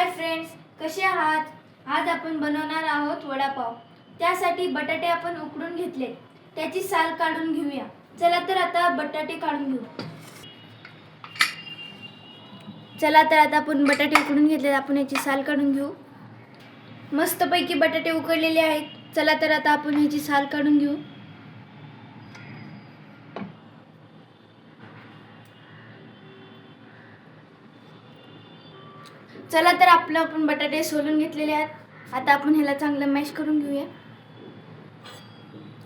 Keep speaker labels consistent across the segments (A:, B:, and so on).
A: Hi friends, कसे आहात? आज आपण बनवणार आहोत वडापाव. त्यासाठी बटाटे आपण उकडून घेतले, त्याची साल काढून घेऊया. चला तर आता बटाटे काढून घेऊ. चला तर आता आपण बटाटे उकडून घेतले, आपण याची साल काढून घेऊ. मस्तपैकी बटाटे उकडलेले आहेत. चला तर आता आपण याची साल काढून घेऊ. चला तर आपण बटाटे सोलून घेतलेले आहेत. आता आपण ह्याला चांगलं मॅश करून घेऊया.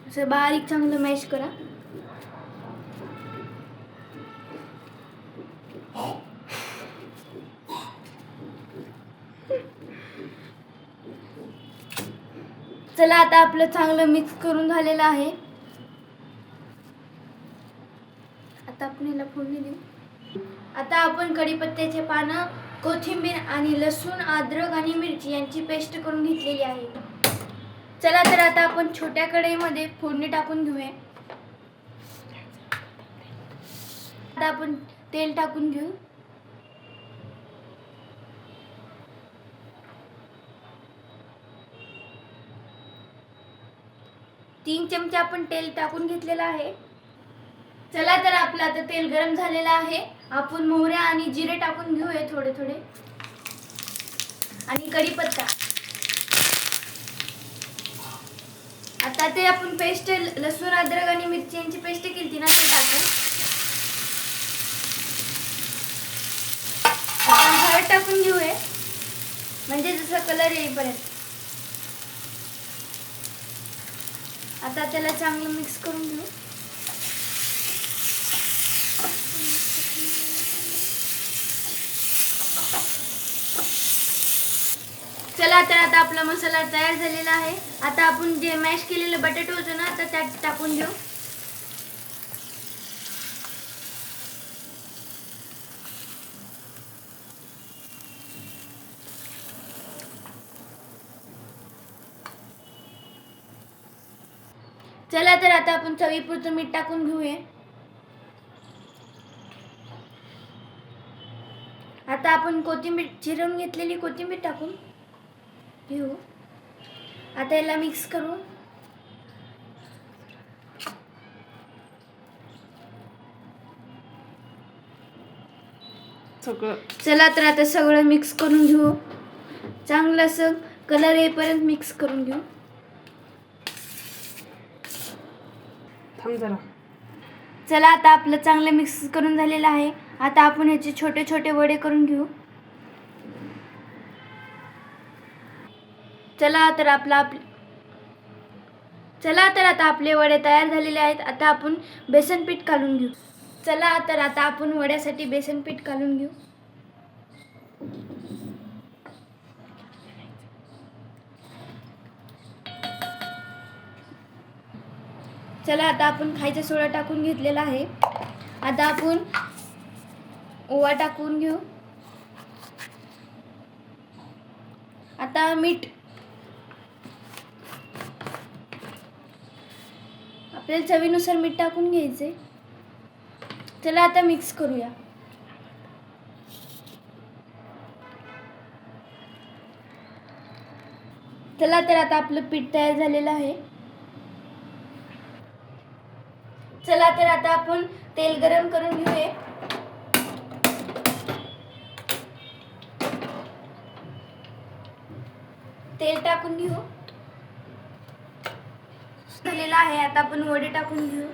A: असं बारीक चांगलं मॅश करा. चला आता आपलं चांगलं मिक्स करून झालेलं आहे. आता आपण ह्याला फोडणी देऊ. आता आपण कढीपत्त्याचे पानं, कोथिंबीर आणि लसूण, अद्रक आणि मिरची यांची पेस्ट करून घेतलेली आहे. चला तर आता आपण छोट्या कढईमध्ये फोडणी टाकून घेऊया. आता आपण तेल टाकून घेऊ. तीन चमचे आपण तेल टाकून घेतलेलं आहे. चला तर आपलं आता तेल गरम झालेलं आहे. आपण मोहऱ्या आणि जिरे टाकून घेऊया थोडे थोडे, आणि कढीपत्ता. आता ते आपण पेस्ट, लसूण, अद्रक आणि मिरची यांची पेस्ट केली ना, ते टाकू. आता हळद टाकून घेऊया, म्हणजे जसा कलर येईपर्यंत. आता त्याला चांगलं मिक्स करून घेऊ. चला तर आता आपला मसाला तयार झालेला आहे. आता आपण जे मॅश केलेलं बटाटे होतं ना, आता त्यात टाकून घेऊ. चला तर आता आपण चवीपुरतं मीठ टाकून घेऊया. आता आपण कोथिंबीर, चिरून घेतलेली कोथिंबीर टाकून घेऊ. आता याला मिक्स करू. चला तर आता सगळं मिक्स करून घेऊ. चांगलं असं कलर येईपर्यंत मिक्स करून घेऊ. चला आता आपलं चांगलं मिक्स करून झालेलं आहे. आता आपण ह्याचे छोटे छोटे वडे करून घेऊ. चला तर आता आपले वडे तयार झालेले आहेत. आता आपण बेसन पीठ काढून घेऊ. चला तर आता आपण वड्यासाठी बेसन पीठ काढून घेऊ. चला आता आपण खायचा सोडा टाकून घेतलेला आहे. आता आपण ओवा टाकून घेऊ. आता मीठ, आपल्याला चवीनुसार मीठ टाकून घ्यायचे. चला आता मिक्स करूया. चला तर आता आपलं पीठ तयार झालेलं आहे. चला तर आता आपण तेल गरम करून घेऊया. तेल टाकून घेऊ. झालेलं आहे. आता आपण वडे टाकून घेऊ.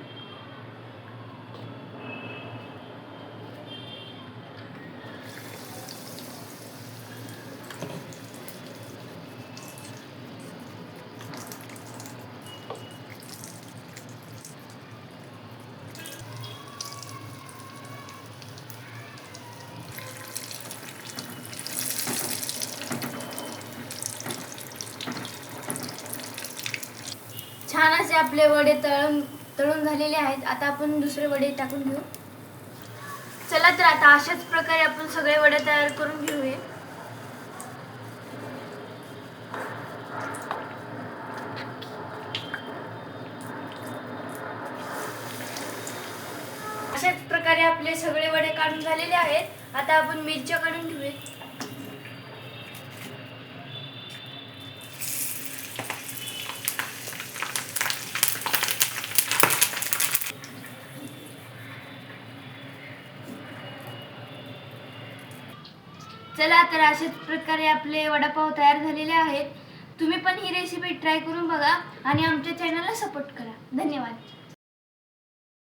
A: छान असे आपले वडे तळून झालेले आहेत. आता आपण दुसरे वडे टाकून घेऊ. चला तर आता अशाच प्रकारे आपण सगळे वडे तयार करून घेऊया. अशाच प्रकारे आपले सगळे वडे काढून झालेले आहेत. आता आपण मिरच्या काढून घेऊया. चला तर अशाच प्रकारे आपले वडापाव तयार झालेले आहेत. तुम्ही पण ही रेसिपी ट्राय करून बघा आणि आमच्या चॅनलला सपोर्ट करा. धन्यवाद.